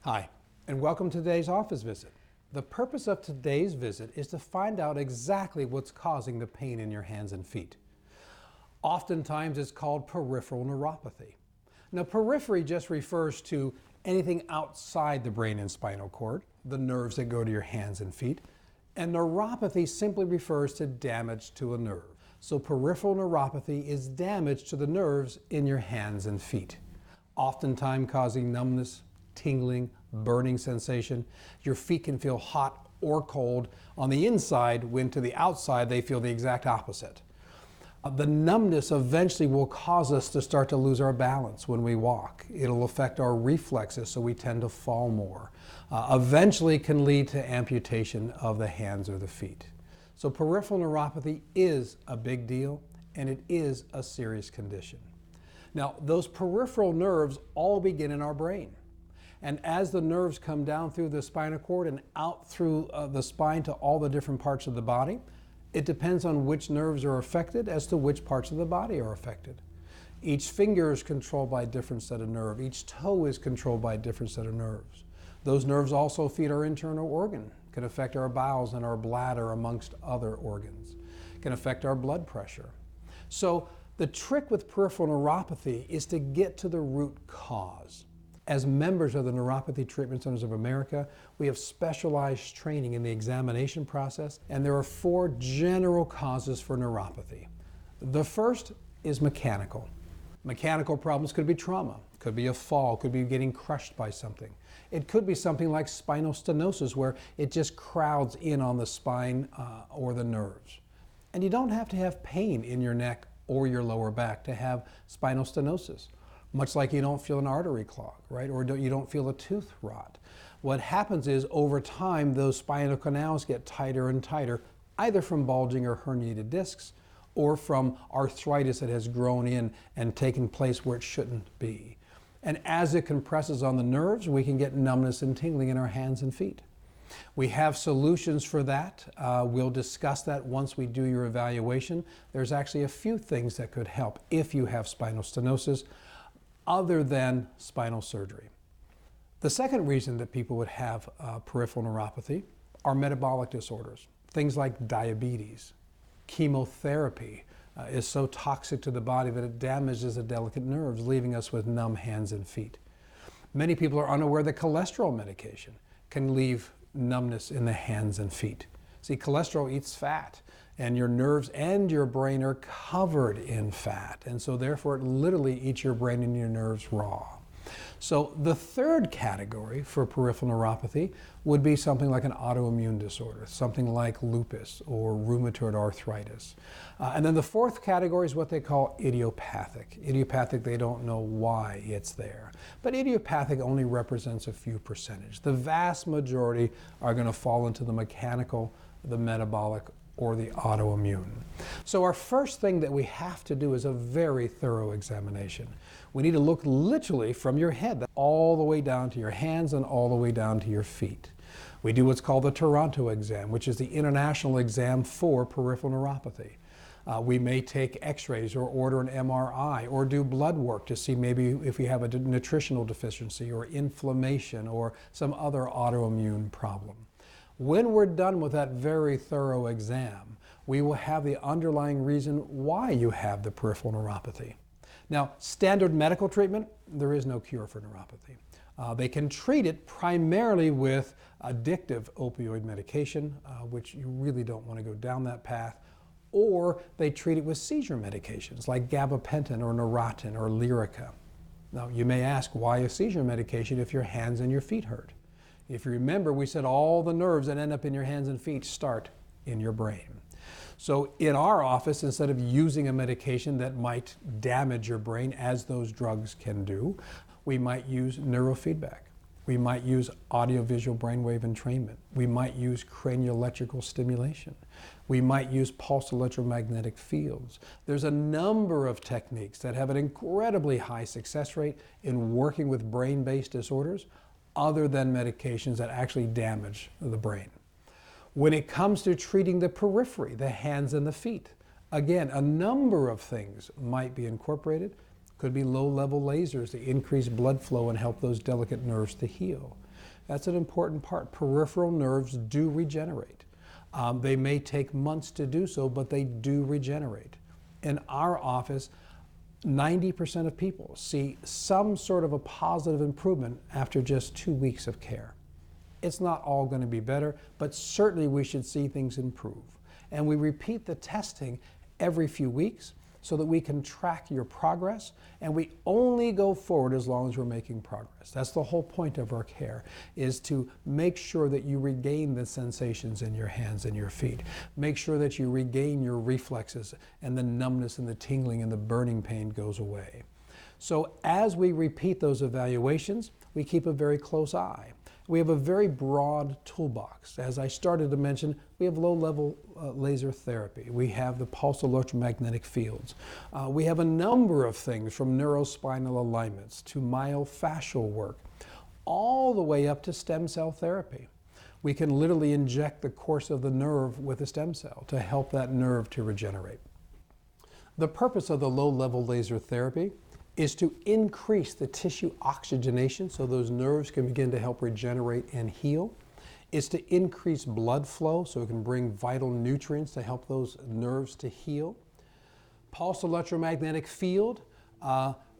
Hi, and welcome to today's office visit. The purpose of today's visit is to find out exactly what's causing the pain in your hands and feet. Oftentimes it's called peripheral neuropathy. Now, periphery just refers to anything outside the brain and spinal cord, the nerves that go to your hands and feet, and neuropathy simply refers to damage to a nerve. So peripheral neuropathy is damage to the nerves in your hands and feet, oftentimes causing numbness, tingling, burning sensation. Your feet can feel hot or cold on the inside when to the outside they feel the exact opposite. The numbness eventually will cause us to start to lose our balance when we walk. It'll affect our reflexes, so we tend to fall more. Eventually can lead to amputation of the hands or the feet. So peripheral neuropathy is a big deal, and it is a serious condition. Now, those peripheral nerves all begin in our brain. And as the nerves come down through the spinal cord and out through the spine to all the different parts of the body, it depends on which nerves are affected as to which parts of the body are affected. Each finger is controlled by a different set of nerves. Each toe is controlled by a different set of nerves. Those nerves also feed our internal organ, can affect our bowels and our bladder amongst other organs, can affect our blood pressure. So the trick with peripheral neuropathy is to get to the root cause. As members of the Neuropathy Treatment Centers of America, we have specialized training in the examination process, and there are 4 general causes for neuropathy. The first is mechanical. Mechanical problems could be trauma, could be a fall, could be getting crushed by something. It could be something like spinal stenosis, where it just crowds in on the spine or the nerves. And you don't have to have pain in your neck or your lower back to have spinal stenosis. Much like you don't feel an artery clog, right? Or you don't feel a tooth rot. What happens is over time, those spinal canals get tighter and tighter, either from bulging or herniated discs, or from arthritis that has grown in and taken place where it shouldn't be. And as it compresses on the nerves, we can get numbness and tingling in our hands and feet. We have solutions for that. We'll discuss that once we do your evaluation. There's actually a few things that could help if you have spinal stenosis, other than spinal surgery. The second reason that people would have peripheral neuropathy are metabolic disorders. Things like diabetes. Chemotherapy is so toxic to the body that it damages the delicate nerves, leaving us with numb hands and feet. Many people are unaware that cholesterol medication can leave numbness in the hands and feet. See, cholesterol eats fat, and your nerves and your brain are covered in fat. And so therefore it literally eats your brain and your nerves raw. So the third category for peripheral neuropathy would be something like an autoimmune disorder, something like lupus or rheumatoid arthritis. And then the fourth category is what they call idiopathic. Idiopathic, they don't know why it's there. But idiopathic only represents a few percentage. The vast majority are going to fall into the mechanical, the metabolic, or the autoimmune. So our first thing that we have to do is a very thorough examination. We need to look literally from your head all the way down to your hands and all the way down to your feet. We do what's called the Toronto exam, which is the international exam for peripheral neuropathy. We may take x-rays or order an MRI or do blood work to see maybe if we have a nutritional deficiency or inflammation or some other autoimmune problem. When we're done with that very thorough exam, we will have the underlying reason why you have the peripheral neuropathy. Now, standard medical treatment, there is no cure for neuropathy. They can treat it primarily with addictive opioid medication, which you really don't want to go down that path, or they treat it with seizure medications like gabapentin or Neurontin or Lyrica. Now, you may ask, why a seizure medication if your hands and your feet hurt? If you remember, we said all the nerves that end up in your hands and feet start in your brain. So in our office, instead of using a medication that might damage your brain, as those drugs can do, we might use neurofeedback. We might use audiovisual brainwave entrainment. We might use cranioelectrical stimulation. We might use pulse electromagnetic fields. There's a number of techniques that have an incredibly high success rate in working with brain-based disorders, other than medications that actually damage the brain. When it comes to treating the periphery, the hands and the feet, again, a number of things might be incorporated. Could be low-level lasers to increase blood flow and help those delicate nerves to heal. That's an important part. Peripheral nerves do regenerate. They may take months to do so, but they do regenerate. In our office, 90% of people see some sort of a positive improvement after just 2 weeks of care. It's not all going to be better, but certainly we should see things improve. And we repeat the testing every few weeks so that we can track your progress, and we only go forward as long as we're making progress. That's the whole point of our care, is to make sure that you regain the sensations in your hands and your feet. Make sure that you regain your reflexes and the numbness and the tingling and the burning pain goes away. So as we repeat those evaluations, we keep a very close eye. We have a very broad toolbox. As I started to mention, we have low-level laser therapy. We have the pulse electromagnetic fields. We have a number of things from neurospinal alignments to myofascial work, all the way up to stem cell therapy. We can literally inject the course of the nerve with a stem cell to help that nerve to regenerate. The purpose of the low-level laser therapy is to increase the tissue oxygenation so those nerves can begin to help regenerate and heal. It's to increase blood flow so it can bring vital nutrients to help those nerves to heal. Pulse electromagnetic field,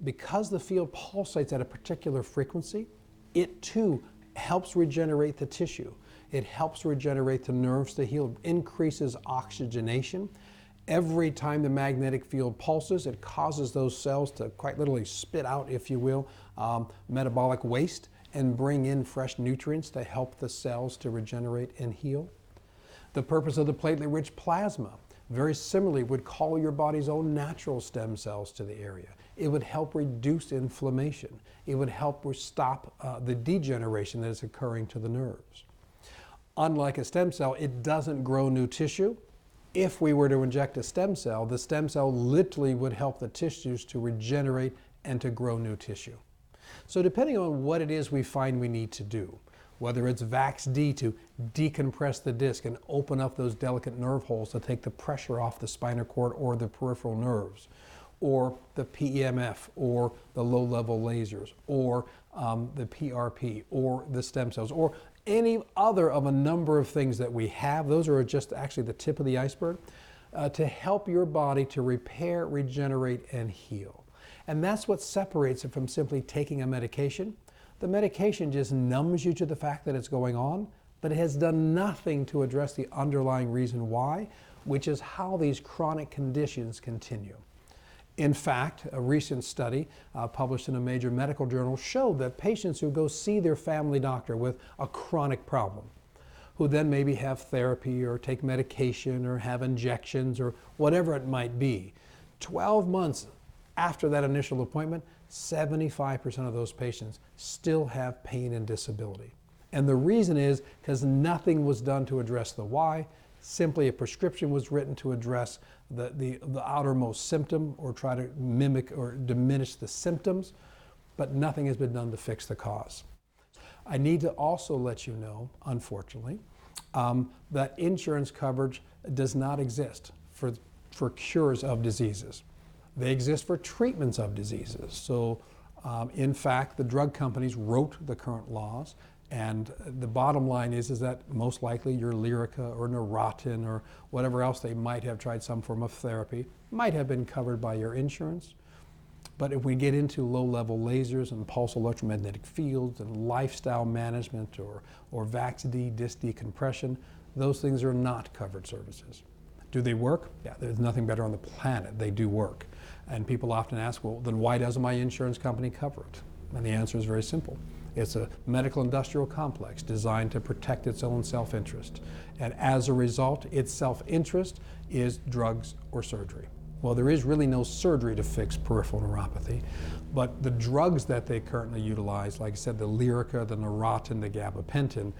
because the field pulsates at a particular frequency, it too helps regenerate the tissue. It helps regenerate the nerves to heal, increases oxygenation. Every time the magnetic field pulses, it causes those cells to quite literally spit out, if you will, metabolic waste and bring in fresh nutrients to help the cells to regenerate and heal. The purpose of the platelet-rich plasma, very similarly, would call your body's own natural stem cells to the area. It would help reduce inflammation. It would help stop the degeneration that is occurring to the nerves. Unlike a stem cell, it doesn't grow new tissue. If we were to inject a stem cell, the stem cell literally would help the tissues to regenerate and to grow new tissue. So depending on what it is we find we need to do, whether it's VAX-D to decompress the disc and open up those delicate nerve holes to take the pressure off the spinal cord or the peripheral nerves, or the PEMF, or the low-level lasers, or the PRP, or the stem cells, or any other of a number of things that we have. Those are just actually the tip of the iceberg to help your body to repair, regenerate, and heal. And that's what separates it from simply taking a medication. The medication just numbs you to the fact that it's going on, but it has done nothing to address the underlying reason why, which is how these chronic conditions continue. In fact, a recent study published in a major medical journal showed that patients who go see their family doctor with a chronic problem, who then maybe have therapy or take medication or have injections or whatever it might be, 12 months after that initial appointment, 75% of those patients still have pain and disability. And the reason is because nothing was done to address the why. Simply a prescription was written to address the outermost symptom or try to mimic or diminish the symptoms, but nothing has been done to fix the cause. I need to also let you know, unfortunately, that insurance coverage does not exist for cures of diseases. They exist for treatments of diseases. So, in fact, the drug companies wrote the current laws. And the bottom line is that most likely your Lyrica or Neuropathy or whatever else they might have tried some form of therapy might have been covered by your insurance. But if we get into low-level lasers and pulse electromagnetic fields and lifestyle management or VAX-D disc decompression, those things are not covered services. Do they work? Yeah, there's nothing better on the planet. They do work. And people often ask, well, then why doesn't my insurance company cover it? And the answer is very simple. It's a medical industrial complex designed to protect its own self-interest. And as a result, its self-interest is drugs or surgery. Well, there is really no surgery to fix peripheral neuropathy, but the drugs that they currently utilize, like I said, the Lyrica, the Neurontin, the gabapentin,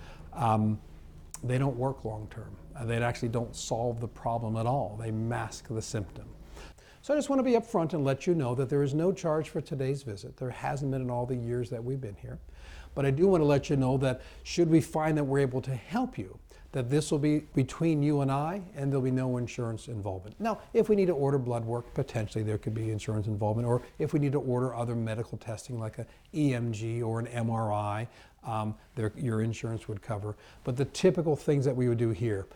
they don't work long-term. They actually don't solve the problem at all. They mask the symptom. So I just want to be upfront and let you know that there is no charge for today's visit. There hasn't been in all the years that we've been here. But I do want to let you know that should we find that we're able to help you, that this will be between you and I, and there'll be no insurance involvement. Now, if we need to order blood work, potentially there could be insurance involvement, or if we need to order other medical testing like an EMG or an MRI, your insurance would cover. But the typical things that we would do here,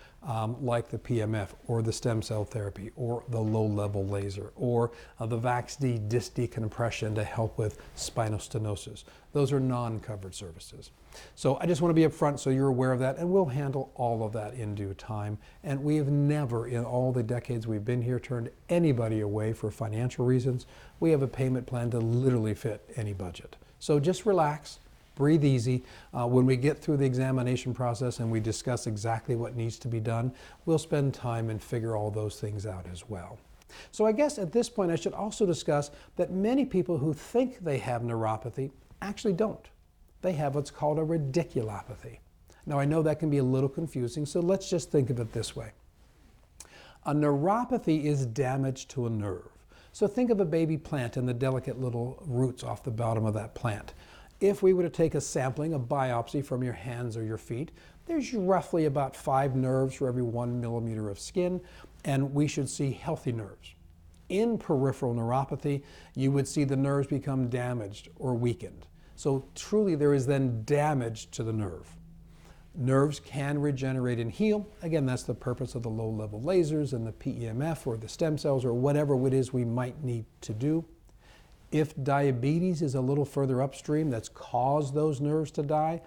like the PMF or the stem cell therapy or the low-level laser or the VAX-D disc decompression to help with spinal stenosis, those are non-covered services. So I just want to be upfront so you're aware of that, and we'll handle all of that in due time. And we have never, in all the decades we've been here, turned anybody away for financial reasons. We have a payment plan to literally fit any budget. So just relax. Breathe easy. When we get through the examination process and we discuss exactly what needs to be done, we'll spend time and figure all those things out as well. So I guess at this point I should also discuss that many people who think they have neuropathy actually don't. They have what's called a radiculopathy. Now I know that can be a little confusing, so let's just think of it this way. A neuropathy is damage to a nerve. So think of a baby plant and the delicate little roots off the bottom of that plant. If we were to take a sampling, a biopsy from your hands or your feet, there's roughly about 5 nerves for every 1 millimeter of skin, and we should see healthy nerves. In peripheral neuropathy, you would see the nerves become damaged or weakened. So truly there is then damage to the nerve. Nerves can regenerate and heal. Again, that's the purpose of the low-level lasers and the PEMF or the stem cells or whatever it is we might need to do. If diabetes is a little further upstream that's caused those nerves to die,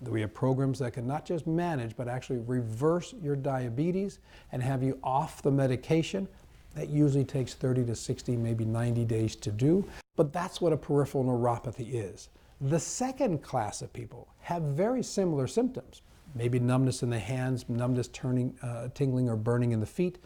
we have programs that can not just manage but actually reverse your diabetes and have you off the medication. That usually takes 30 to 60, maybe 90 days to do, but that's what a peripheral neuropathy is. The second class of people have very similar symptoms, maybe numbness in the hands, numbness tingling or burning in the feet,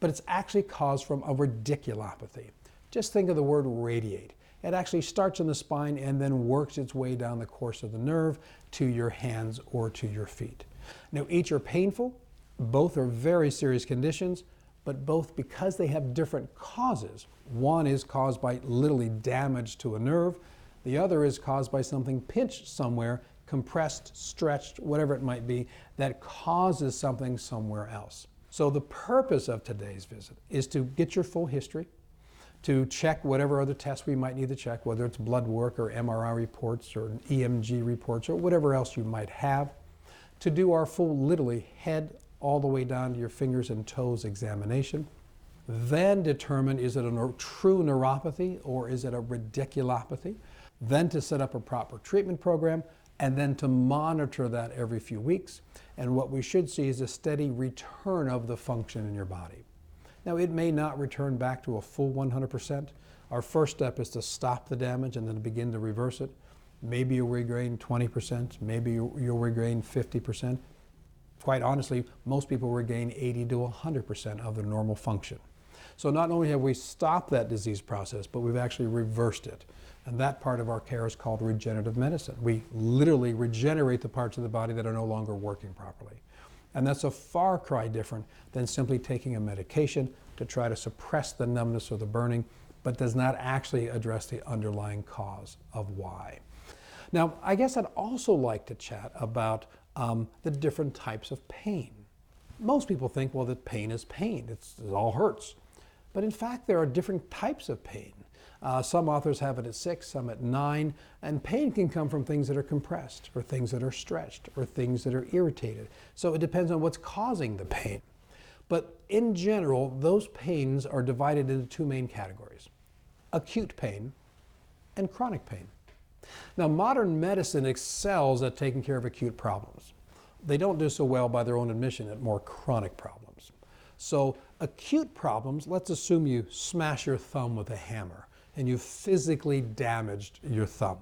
but it's actually caused from a radiculopathy. Just think of the word radiate. It actually starts in the spine and then works its way down the course of the nerve to your hands or to your feet. Now, each are painful. Both are very serious conditions, but both, because they have different causes. One is caused by literally damage to a nerve. The other is caused by something pinched somewhere, compressed, stretched, whatever it might be, that causes something somewhere else. So the purpose of today's visit is to get your full history, to check whatever other tests we might need to check, whether it's blood work or MRI reports or EMG reports or whatever else you might have, to do our full, literally, head all the way down to your fingers and toes examination, then determine is it a true neuropathy or is it a radiculopathy, then to set up a proper treatment program, and then to monitor that every few weeks. And what we should see is a steady return of the function in your body. Now, it may not return back to a full 100%. Our first step is to stop the damage and then begin to reverse it. Maybe you'll regain 20%, maybe you'll regain 50%. Quite honestly, most people regain 80 to 100% of their normal function. So not only have we stopped that disease process, but we've actually reversed it. And that part of our care is called regenerative medicine. We literally regenerate the parts of the body that are no longer working properly. And that's a far cry different than simply taking a medication to try to suppress the numbness or the burning, but does not actually address the underlying cause of why. Now, I guess I'd also like to chat about the different types of pain. Most people think, well, that pain is pain. It all hurts. But in fact, there are different types of pain. Some authors have it at 6, some at 9, and pain can come from things that are compressed, or things that are stretched, or things that are irritated. So it depends on what's causing the pain. But in general, those pains are divided into 2 main categories: acute pain and chronic pain. Now, modern medicine excels at taking care of acute problems. They don't do so well, by their own admission, at more chronic problems. So acute problems, let's assume you smash your thumb with a hammer and you physically damaged your thumb.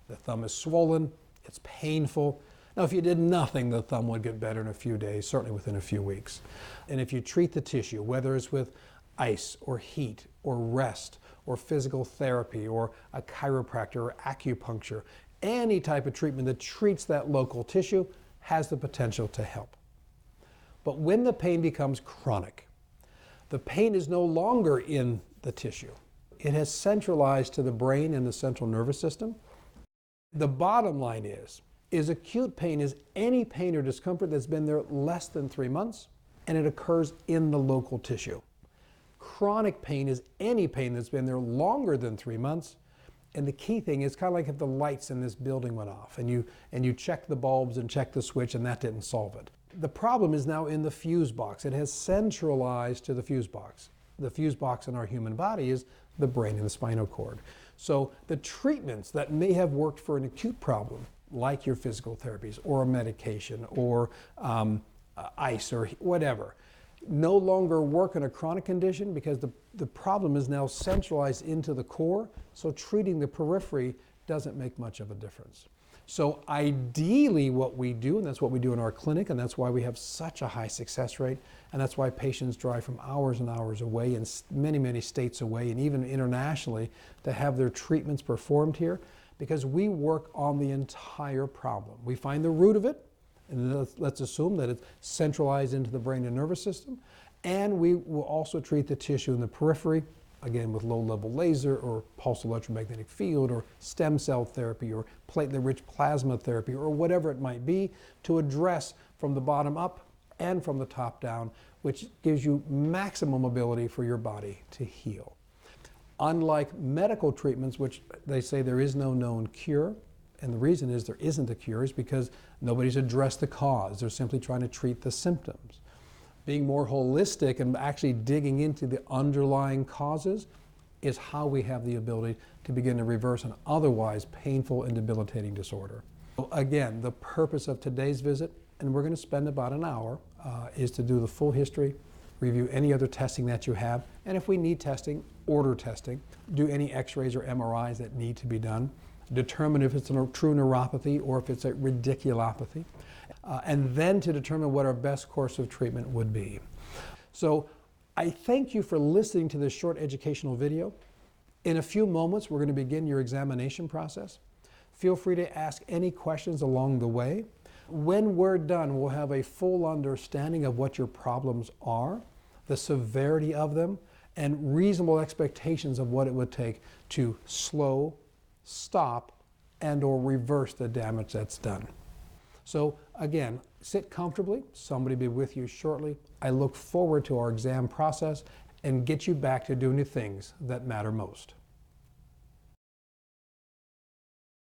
The thumb is swollen, it's painful. Now, if you did nothing, the thumb would get better in a few days, certainly within a few weeks. And if you treat the tissue, whether it's with ice or heat or rest or physical therapy or a chiropractor or acupuncture, any type of treatment that treats that local tissue has the potential to help. But when the pain becomes chronic, the pain is no longer in the tissue. It has centralized to the brain and the central nervous system. The bottom line is acute pain is any pain or discomfort that's been there less than 3 months, and it occurs in the local tissue. Chronic pain is any pain that's been there longer than 3 months, And the key thing is kind of like if the lights in this building went off and you check the bulbs and check the switch and that didn't solve it. The problem is now in the fuse box. It has centralized to the fuse box. The fuse box in our human body is the brain and the spinal cord. So the treatments that may have worked for an acute problem, like your physical therapies or a medication or ice or whatever, no longer work in a chronic condition because the problem is now centralized into the core, so treating the periphery doesn't make much of a difference. So ideally what we do, and that's what we do in our clinic, and that's why we have such a high success rate, and that's why patients drive from hours and hours away and many, many states away and even internationally to have their treatments performed here, because we work on the entire problem. We find the root of it, and let's assume that it's centralized into the brain and nervous system, and we will also treat the tissue in the periphery, again with low-level laser or pulse electromagnetic field or stem cell therapy or platelet-rich plasma therapy or whatever it might be, to address from the bottom up and from the top down, which gives you maximum ability for your body to heal. Unlike medical treatments, which they say there is no known cure, and the reason is there isn't a cure is because nobody's addressed the cause. They're simply trying to treat the symptoms. Being more holistic and actually digging into the underlying causes is how we have the ability to begin to reverse an otherwise painful and debilitating disorder. So again, the purpose of today's visit, and we're going to spend about an hour, is to do the full history, review any other testing that you have, and if we need testing, order testing, do any x-rays or MRIs that need to be done, determine if it's a true neuropathy or if it's a radiculopathy, and then to determine what our best course of treatment would be. So I thank you for listening to this short educational video. In a few moments, we're going to begin your examination process. Feel free to ask any questions along the way. When we're done, we'll have a full understanding of what your problems are, the severity of them, and reasonable expectations of what it would take to slow, stop, and or reverse the damage that's done. So again, sit comfortably. Somebody will be with you shortly. I look forward to our exam process and get you back to doing the things that matter most.